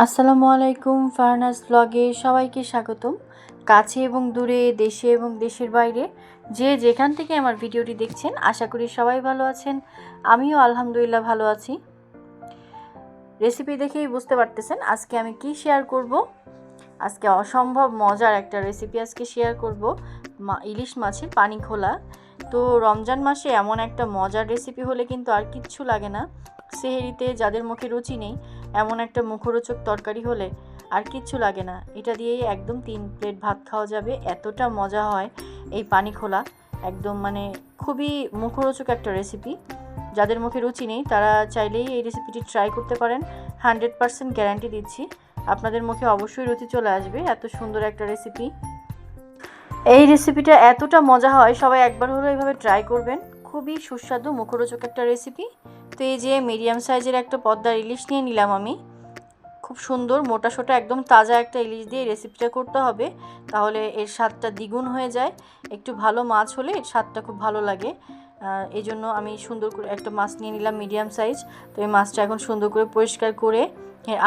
আসসালামু আলাইকুম, ফারনাস ব্লগে সবাইকে স্বাগতম। কাছে এবং দূরে, দেশে এবং দেশের বাইরে যে যেখান থেকে আমার ভিডিওটি দেখছেন, আশা করি সবাই ভালো আছেন। আমিও আলহামদুলিল্লাহ ভালো আছি। রেসিপি দেখেই বুঝতে পারতেছেন আজকে আমি কি শেয়ার করব। আজকে অসম্ভব মজার একটা রেসিপি আজকে শেয়ার করব, ইলিশ মাছের পানি খোলা। তো রমজান মাসে এমন একটা মজার রেসিপি হলে কিন্তু আর কিচ্ছু লাগে না। সেহরিতে যাদের মুখে রুচি নেই, এমন একটা মুখরোচক তরকারি হলে আর কিচ্ছু লাগে না। এটা দিয়েই একদম 3 প্লেট ভাত খাওয়া যাবে, এতটা মজা হয় এই পানি খোলা। একদম মানে খুবই মুখরোচক একটা রেসিপি। যাদের মুখে রুচি নেই তারা চাইলেই এই রেসিপিটি ট্রাই করতে পারেন। 100% গ্যারান্টি দিচ্ছি আপনাদের মুখে অবশ্যই রুচি চলে আসবে। এত সুন্দর একটা রেসিপি। এই রেসিপিটা এতটা মজা হয়, সবাই একবার হলেও এইভাবে ট্রাই করবেন। খুবই সুস্বাদু মুখরোচক একটা রেসিপি। তো এই যে মিডিয়াম সাইজের একটা পদ্মার ইলিশ নিয়ে নিলাম আমি। খুব সুন্দর মোটা সোটা একদম তাজা একটা ইলিশ দিয়ে রেসিপিটা করতে হবে, তাহলে এর স্বাদটা দ্বিগুণ হয়ে যায়। একটু ভালো মাছ হলে এর স্বাদটা খুব ভালো লাগে। এই জন্য আমি সুন্দর করে একটা মাছ নিয়ে নিলাম মিডিয়াম সাইজ। তো এই মাছটা এখন সুন্দর করে পরিষ্কার করে,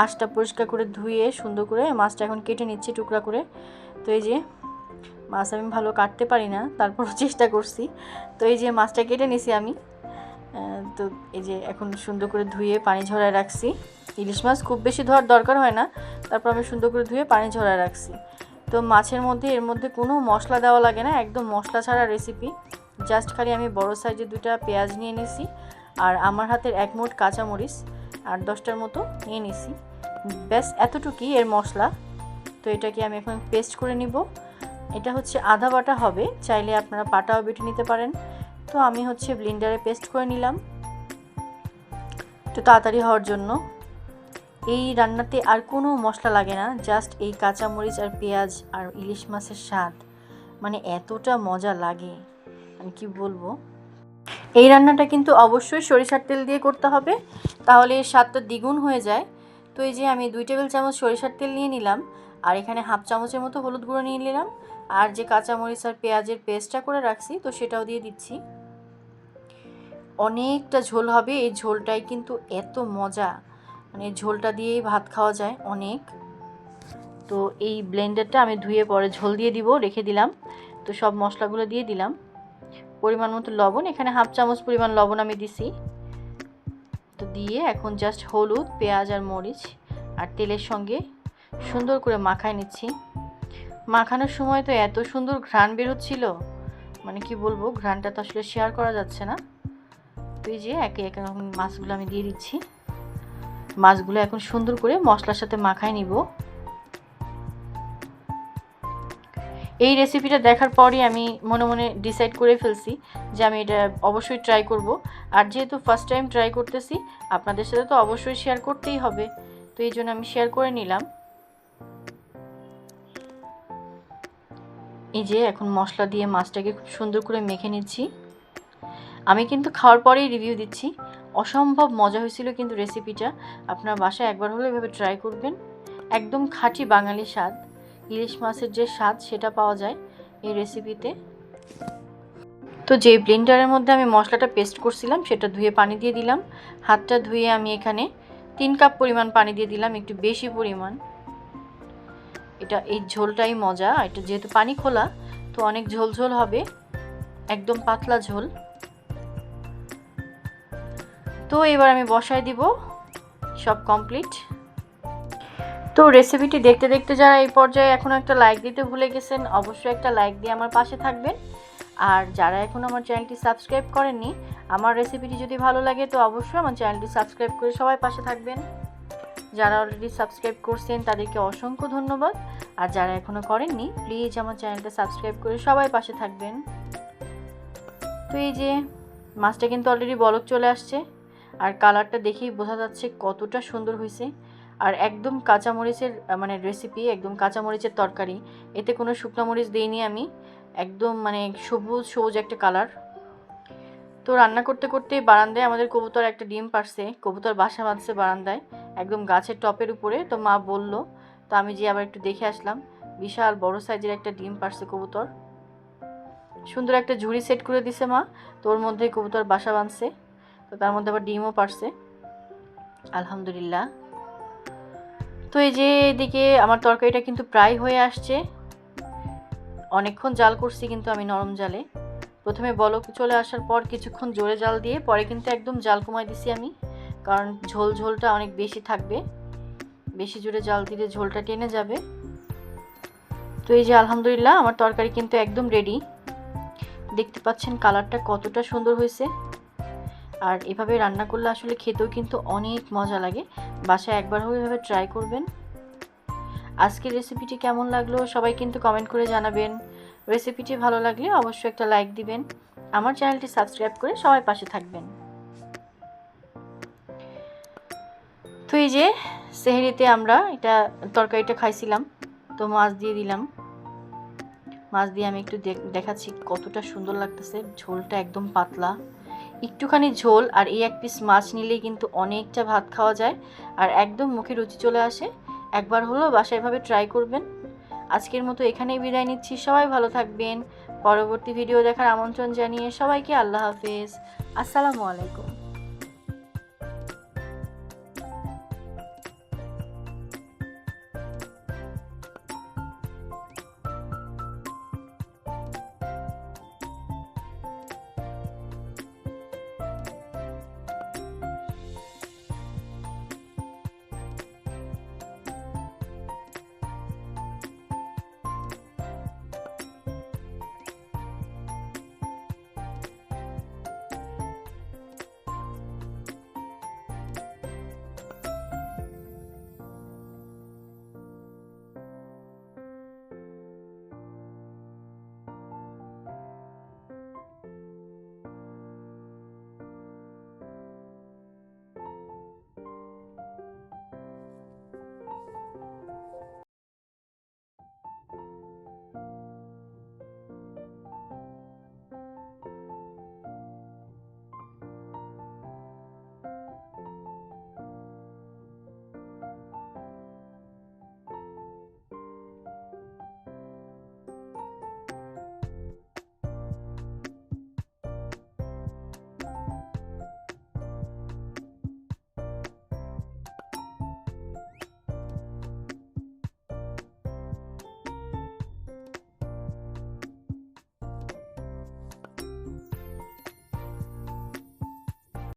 আঁশটা পরিষ্কার করে ধুয়ে সুন্দর করে মাছটা এখন কেটে নিচ্ছি টুকরা করে। তো এই যে মাছ আমি ভালো কাটতে পারি না, তারপরও চেষ্টা করছি। তো এই যে মাছটা কেটে নিছি আমি। তো এই যে এখন সুন্দর করে ধুয়ে পানি ঝরায় রাখছি। ইলিশ মাছ খুব বেশি ধোয়ার দরকার হয় না, তারপর আমি সুন্দর করে ধুয়ে পানি ঝরায় রাখছি। তো মাছের মধ্যে এর মধ্যে কোনো মশলা দেওয়া লাগে না, একদম মশলা ছাড়া রেসিপি। জাস্ট খালি আমি বড় সাইজের 2টা পেঁয়াজ নিয়ে নিছি, আর আমার হাতের 1 মুঠ কাঁচামরিচ 8-10টার মতো নিয়ে নিছি। ব্যাস এতটুকুই এর মশলা। তো এটাকে আমি এখন পেস্ট করে নিব। এটা হচ্ছে আদা বাটা হবে, চাইলে আপনারা পাটাও বেটে নিতে পারেন। তো আমি হচ্ছে ব্লেন্ডারে পেস্ট করে নিলাম একটু তাড়াতাড়ি হওয়ার জন্য। এই রান্নাতে আর কোনো মশলা লাগে না, জাস্ট এই কাঁচামরিচ আর পেঁয়াজ আর ইলিশ মাছের স্বাদ মানে এতটা মজা লাগে, আমি কি বলবো। এই রান্নাটা কিন্তু অবশ্যই সরিষার তেল দিয়ে করতে হবে, তাহলে এর স্বাদটা দ্বিগুণ হয়ে যায়। তো এই যে আমি 2 টেবিল চামচ সরিষার তেল নিয়ে নিলাম, আর এখানে হাফ চামচের মতো হলুদ গুঁড়ো নিয়ে নিলাম, আর যে কাঁচামরিচ আর পেঁয়াজের পেস্টটা করে রাখছি তো সেটাও দিয়ে দিচ্ছি। অনেকটা ঝোল হবে, এই ঝোলটাই কিন্তু এত মজা, মানে ঝোলটা দিয়েই ভাত খাওয়া যায় অনেক। তো এই ব্লেন্ডারটা আমি ধুয়ে পরে ঝোল দিয়ে দিব, রেখে দিলাম। তো সব মশলাগুলো দিয়ে দিলাম, পরিমাণ মতো লবণ, এখানে হাফ চামচ পরিমাণ লবণ আমি দিছি। তো দিয়ে এখন জাস্ট হলুদ, পেঁয়াজ আর মরিচ আর তেলের সঙ্গে সুন্দর করে মাখায় নিচ্ছি। মাখানোর সময় তো এত সুন্দর ঘ্রাণ বের হচ্ছিল, মানে কি বলবো, ঘ্রাণটা তো আসলে শেয়ার করা যাচ্ছে না। তো এই যে একে একে মাছগুলো আমি দিয়ে দিচ্ছি। মাছগুলো এখন সুন্দর করে মশলার সাথে মাখায় নিব। এই রেসিপিটা দেখার পরই আমি মনে মনে ডিসাইড করে ফেলছি যে আমি এটা অবশ্যই ট্রাই করব। আর যেহেতু ফার্স্ট টাইম ট্রাই করতেছি, আপনাদের সাথে তো অবশ্যই শেয়ার করতেই হবে, তো এই জন্য আমি শেয়ার করে নিলাম। এই যে এখন মশলা দিয়ে মাছটাকে খুব সুন্দর করে মেখে নিচ্ছি। আমি কিন্তু খাওয়ার পরেই রিভিউ দিচ্ছি, অসম্ভব মজা হয়েছিল কিন্তু রেসিপিটা। আপনার বাসায় একবার হলে এভাবে ট্রাই করবেন। একদম খাঁটি বাঙালি স্বাদ, ইলিশ মাছের যে স্বাদ সেটা পাওয়া যায় এই রেসিপিতে। তো যে ব্লেন্ডারের মধ্যে আমি মশলাটা পেস্ট করছিলাম সেটা ধুয়ে পানি দিয়ে দিলাম। হাতটা ধুয়ে আমি এখানে 3 কাপ পরিমাণ পানি দিয়ে দিলাম, একটু বেশি পরিমাণ। এটা এই ঝোলটাই মজা, এটা যেহেতু পানি খোলা তো অনেক ঝোল ঝোল হবে, একদম পাতলা ঝোল। তো এবার আমি বসায় দিব, সব কমপ্লিট। তো রেসিপিটি দেখতে দেখতে যারা এই পর্যায়ে এখনও একটা লাইক দিতে ভুলে গেছেন, অবশ্যই একটা লাইক দিয়ে আমার পাশে থাকবেন। আর যারা এখন আমার চ্যানেলটি সাবস্ক্রাইব করেননি, আমার রেসিপিটি যদি ভালো লাগে তো অবশ্যই আমার চ্যানেলটি সাবস্ক্রাইব করে সবাই পাশে থাকবেন। যারা অলরেডি সাবস্ক্রাইব করছেন তাদেরকে অসংখ্য ধন্যবাদ, আর যারা এখনও করেননি প্লিজ আমার চ্যানেলটা সাবস্ক্রাইব করে সবাই পাশে থাকবেন। তো এই যে মাছটা কিন্তু অলরেডি বলক চলে আসছে, আর কালারটা দেখেই বোঝা যাচ্ছে কতটা সুন্দর হয়েছে। আর একদম কাঁচামরিচের মানে রেসিপি, একদম কাঁচামরিচের তরকারি, এতে কোনো শুকনো মরিচ দিইনি আমি, একদম মানে সবুজ সবুজ একটা কালার। তো রান্না করতে করতে বারান্দায় আমাদের কবুতর একটা ডিম পারছে, কবুতর বাসা বাঁধছে বারান্দায় একদম গাছের টপের উপরে। তো মা বলল, তো আমি যে আবার একটু দেখে আসলাম, বিশাল বড় সাইজের একটা ডিম পারছে কবুতর। সুন্দর একটা ঝুড়ি সেট করে দিছে মা, তো ওর মধ্যে কবুতর বাসা বাঁধছে, তো তার মধ্যে আবার ডিমও পারছে, আলহামদুলিল্লাহ। তো এই যে এদিকে আমার তরকারিটা কিন্তু প্রায় হয়ে আসছে। অনেকক্ষণ জাল করছি কিন্তু আমি নরম জালে। প্রথমে বলক চলে আসার পর কিছুক্ষণ জোরে জাল দিয়ে পরে কিন্তু একদম জাল কমাই দিছি আমি, কারণ ঝোলটা অনেক বেশি থাকবে। বেশি জোরে জাল দিলে ঝোলটা টেনে যাবে। তো এই যে আলহামদুলিল্লাহ আমার তরকারি কিন্তু একদম রেডি। দেখতে পাচ্ছেন কালারটা কতটা সুন্দর হয়েছে। আর এভাবে রান্না করলে আসলে খেতেও কিন্তু অনেক মজা লাগে। বাসায় একবার হলেও এভাবে ট্রাই করবেন। আজকের রেসিপিটি কেমন লাগলো সবাই কিন্তু কমেন্ট করে জানাবেন। রেসিপিটি ভালো লাগলে অবশ্যই একটা লাইক দিবেন। আমার চ্যানেলটি সাবস্ক্রাইব করে সবাই পাশে থাকবেন। তো এই যে সেহরিতে আমরা এটা তরকারিটা খাইছিলাম, তো মাছ দিয়ে দিলাম। মাছ দিয়ে আমি একটু দেখাচ্ছি কতটা সুন্দর লাগতেছে। ঝোলটা একদম পাতলা, একটুখানি ঝোল আর এই এক পিস মাছ নিলেই কিন্তু অনেকটা ভাত খাওয়া যায় আর একদম মুখে রুচি চলে আসে। একবার হলেও বাসায় এভাবে ট্রাই করবেন। আজকের মতো এখানেই বিদায় নিচ্ছি। সবাই ভালো থাকবেন। পরবর্তী ভিডিও দেখার আমন্ত্রণ জানিয়ে সবাইকে আল্লাহ হাফেজ। আসসালামু আলাইকুম।